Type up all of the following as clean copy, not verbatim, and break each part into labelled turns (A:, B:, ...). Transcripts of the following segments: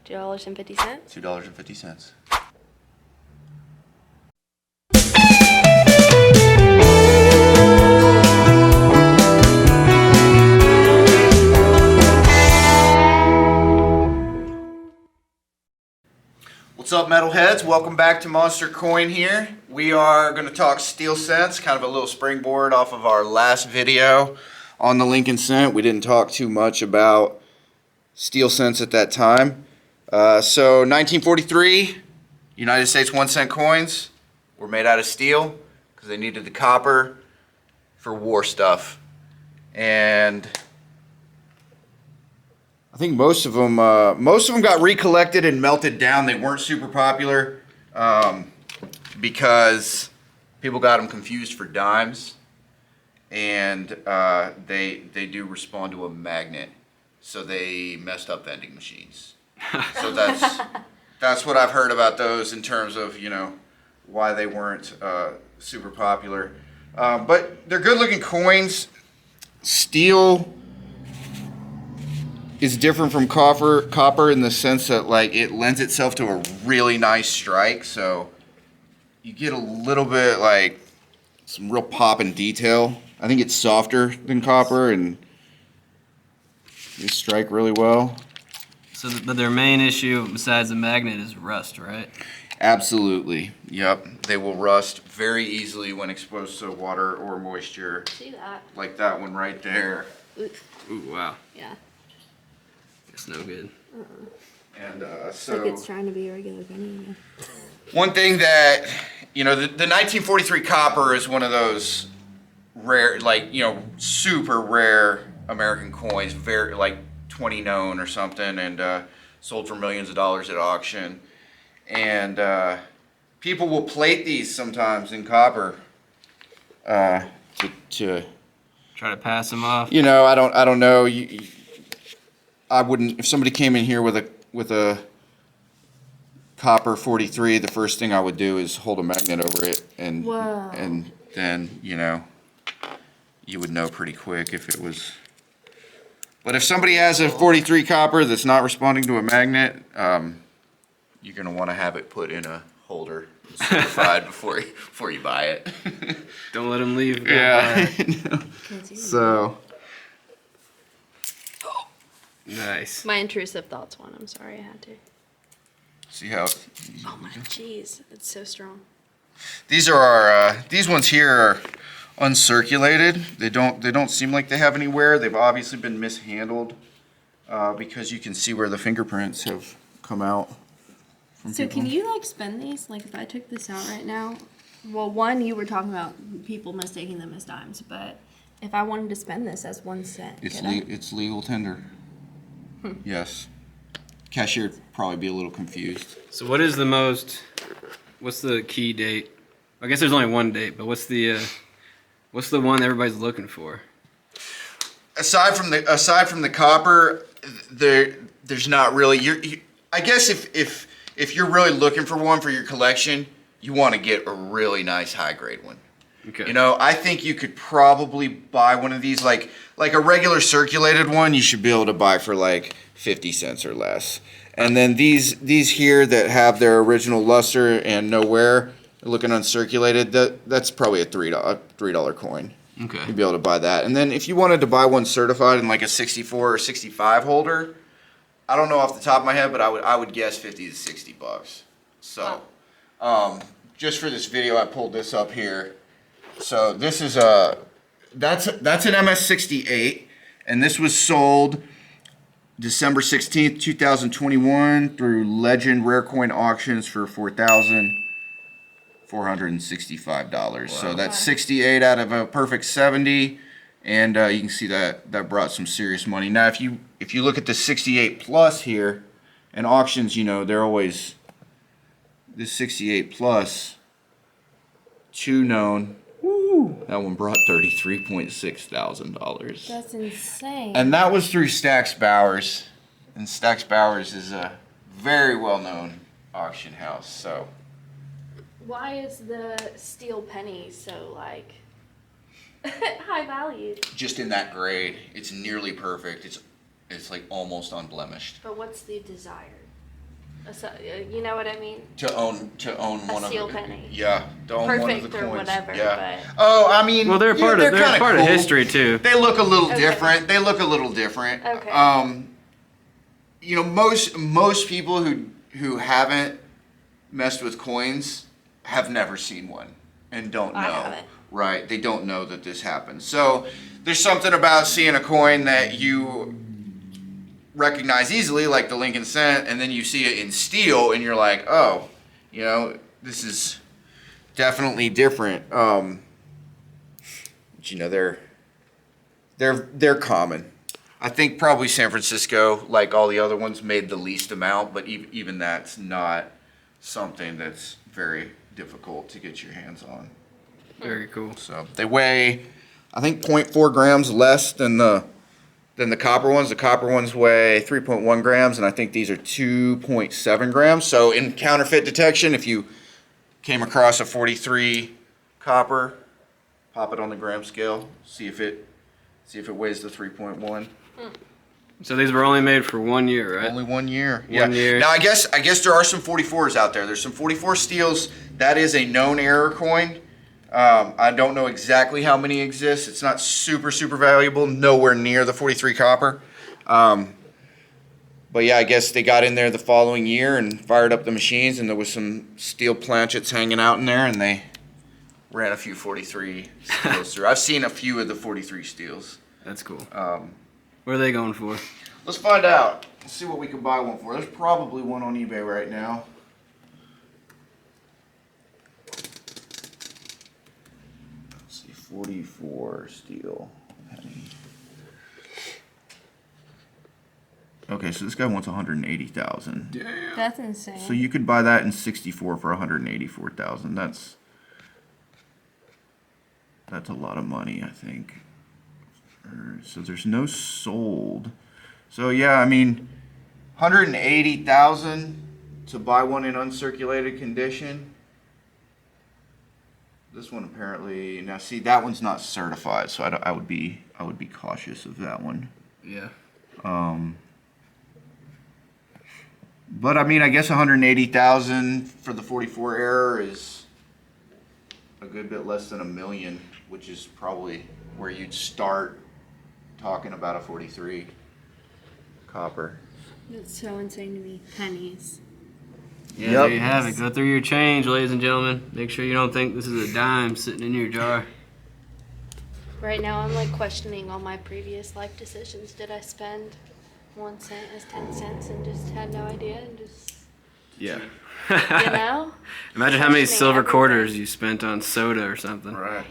A: $2.50.
B: $2.50. What's up, metalheads? Welcome back to Monster Coin here. We are going to talk steel cents, kind of a little springboard off of our last video on the Lincoln cent. We didn't talk too much about steel cents at that time. So 1943, United States 1 cent coins were made out of steel because they needed the copper for war stuff. And I think most of them got recollected and melted down. They weren't super popular because people got them confused for dimes, and they do respond to a magnet, so they messed up vending machines. So that's what I've heard about those in terms of, you know, why they weren't super popular. But they're good-looking coins. Steel is different from copper in the sense that, like, it lends itself to a really nice strike, so you get a little bit, like, some real pop and detail. I think it's softer than copper, and you strike really well.
C: So, but their main issue besides the magnet is rust, right?
B: Absolutely. Yep. They will rust very easily when exposed to water or moisture.
A: See that?
B: Like that one right there.
C: Ooh, wow.
A: Yeah.
C: It's no good.
B: And
A: It's like it's trying to be a regular penny.
B: one thing that, you know, the 1943 copper is one of those rare, like, you know, super rare American coins, very, like 20 known or something, and sold for millions of dollars at auction. And people will plate these sometimes in copper to
C: Try to pass them off.
B: you know, I don't know. I wouldn't, if somebody came in here with a copper 43, the first thing I would do is hold a magnet over it, and
A: Whoa.
B: and then, you know, you would know pretty quick if it was. But if somebody has a 43 copper that's not responding to a magnet, you're gonna want to have it put in a holder, certified before you buy it.
C: Don't let them leave.
B: Yeah. So.
C: Nice.
A: My intrusive thoughts one. I'm sorry I had to.
B: See how.
A: Oh my jeez, it's so strong.
B: These are our. These ones here are uncirculated. They don't seem like they have any wear. They've obviously been mishandled because you can see where the fingerprints have come out.
A: So can you like spin these? Like if I took this out right now, well, one, you were talking about people mistaking them as dimes, but if I wanted to spend this as 1 cent,
B: It's legal tender. Yes. Cashier would probably be a little confused.
C: So what's the key date? I guess there's only one date, but what's the one everybody's looking for?
B: Aside from the copper, there's not really. I guess if you're really looking for one for your collection, you want to get a really nice high grade one.
C: Okay.
B: You know, I think you could probably buy one of these, like a regular circulated one, you should be able to buy for like 50 cents or less. And then these here that have their original luster and no wear, looking uncirculated, that's probably a $3 coin.
C: Okay.
B: You'd be able to buy that. And then if you wanted to buy one certified in like a 64 or 65 holder, I don't know off the top of my head, but I would guess 50 to 60 bucks. So, just for this video, I pulled this up here. So this is that's an MS68, and this was sold December 16th, 2021 through Legend Rare Coin Auctions for $4,465. Wow. So that's 68 out of a perfect 70, and you can see that brought some serious money. Now, if you look at the 68 plus here, and auctions, you know, they're always this 68 plus, 2 known. That one brought $33.6 thousand.
A: That's insane.
B: And that was through Stax Bowers. And Stax Bowers is a very well-known auction house. So
A: why is the steel penny so like high value?
B: just in that grade, it's nearly perfect. It's like almost unblemished.
A: But what's the desired? You know what I mean?
B: To own one of
A: steel
B: the
A: penny.
B: Yeah, to own one of the
A: Perfect or
B: coins.
A: whatever,
B: Yeah.
A: but-
B: Oh, I mean,
C: Well, they're part of
B: kinda
C: part of
B: cool.
C: history too.
B: They look a little
A: Okay.
B: different. They look a little different.
A: Okay.
B: You know, most people who haven't messed with coins have never seen one and don't know.
A: I haven't.
B: Right? They don't know that this happens. So there's something about seeing a coin that you recognize easily, like the Lincoln cent, and then you see it in steel, and you're like, oh, you know, this is definitely different. But you know, they're common. I think probably San Francisco, like all the other ones, made the least amount, but even that's not something that's very difficult to get your hands on.
C: Very cool.
B: So they weigh, I think, 0.4 grams less than the copper ones. The copper ones weigh 3.1 grams, and I think these are 2.7 grams. So in counterfeit detection, if you came across a 43 copper, pop it on the gram scale, see if it weighs the 3.1.
C: So these were only made for 1 year, right?
B: Only 1 year.
C: One year.
B: Now I guess there are some 44s out there. There's some 44 steels. That is a known error coin. I don't know exactly how many exist. It's not super valuable. Nowhere near the 43 copper. But yeah, I guess they got in there the following year and fired up the machines, and there was some steel planchets hanging out in there, and they ran a few 43 steels through. I've seen a few of the 43 steels.
C: That's cool. What are they going for?
B: Let's find out. Let's see what we can buy one for. There's probably one on eBay right now. Let's see, 44 steel penny. Okay, so this guy wants 180,000.
C: Damn.
A: That's insane.
B: So you could buy that in 64 for 184,000. That's a lot of money, I think. So there's no sold. So yeah, I mean, 180,000 to buy one in uncirculated condition. This one apparently, now see, that one's not certified, so I would be cautious of that one.
C: Yeah.
B: But I mean, I guess 180,000 for the 44 error is a good bit less than $1 million, which is probably where you'd start talking about a 43 copper.
A: That's so insane to me. Pennies.
C: Yeah,
B: Yep.
C: there you have it. Go through your change, ladies and gentlemen. Make sure you don't think this is a dime sitting in your jar.
A: Right now, I'm like questioning all my previous life decisions. Did I spend 1 cent as 10 cents and just had no idea and just,
C: Yeah.
A: you know?
C: Imagine how many
A: Questioning
C: silver
A: everything.
C: quarters you spent on soda or something.
B: Right.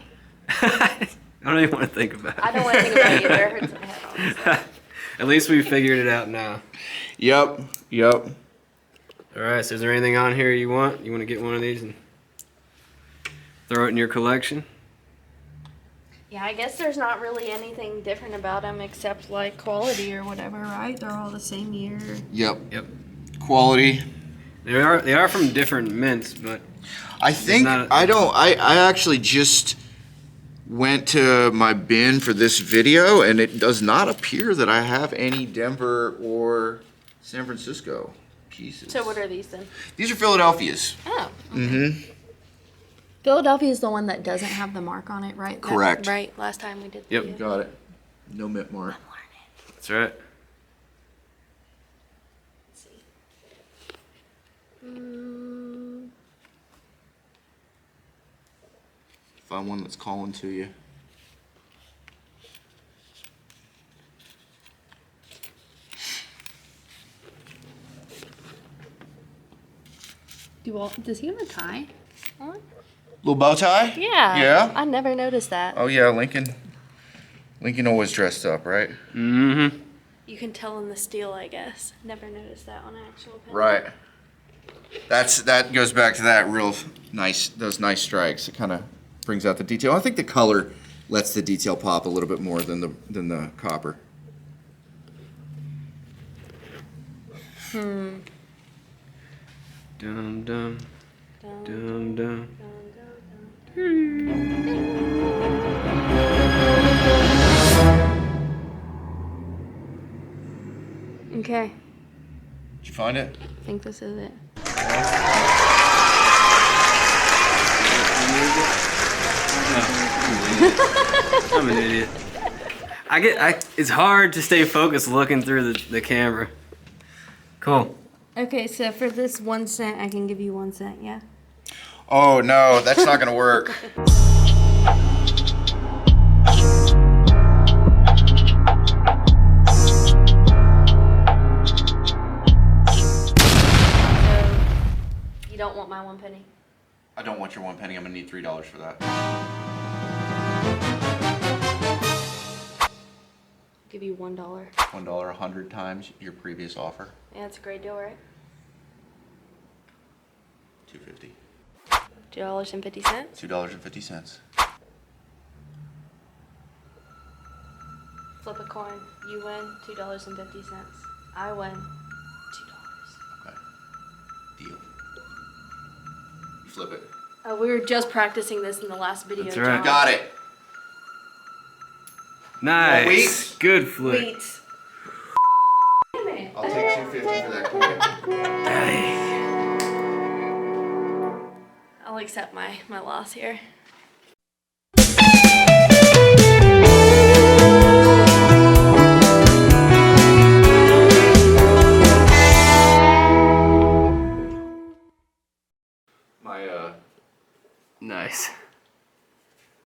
C: I don't even want to think about it.
A: I don't want to think about it either. It hurts my head, honestly.
C: At least we figured it out now.
B: Yep.
C: All right, so is there anything on here you want? You want to get one of these and throw it in your collection?
A: Yeah, I guess there's not really anything different about them except like quality or whatever, right? They're all the same year.
B: Yep.
C: Quality. They are from different mints, but
B: I think I actually just went to my bin for this video, and it does not appear that I have any Denver or San Francisco pieces.
A: So what are these then?
B: These are Philadelphia's.
A: Oh.
B: Mm-hmm.
A: Philadelphia is the one that doesn't have the mark on it, right?
B: Correct.
A: Right. Last time we did.
C: Yep.
A: The,
B: Got it. No mint mark.
C: that's right.
A: Let's see. Mm,
B: Find one that's calling to you.
A: does he have a tie on?
B: Little bow tie?
A: Yeah.
B: Yeah?
A: I never noticed that.
B: Oh yeah, Lincoln always dressed up, right?
C: Mm-hmm.
A: You can tell in the steel, I guess. Never noticed that on an actual pen.
B: Right. That goes back to that those nice strikes. It kind of brings out the detail. I think the color lets the detail pop a little bit more than the copper.
C: Dum dum
A: Dun,
C: dum dum.
A: dun, dun, dun. Okay.
B: Did you find it?
A: think this is it.
C: I'm an idiot. It's hard to stay focused looking through the camera. Cool.
A: Okay, so for this 1 cent, I can give you 1 cent, yeah?
B: Oh no, that's not gonna work.
A: So, you don't want my 1 penny?
B: I don't want your 1 penny. I'm gonna need $3 for that.
A: Give you $1.
B: $1 100 times your previous offer.
A: Yeah, that's a great deal, right?
B: $2.50.
A: $2.50?
B: $2.50.
A: Flip a coin. You win $2.50. I win $2.
B: Okay. Deal. You flip it.
A: Oh, we were just practicing this in the last video.
C: That's right.
A: John.
B: Got it.
C: Nice.
B: Wheat?
C: Good flip.
A: Wheat.
B: I'll take $2.50 for that coin.
C: Hey.
A: I'll accept my loss here.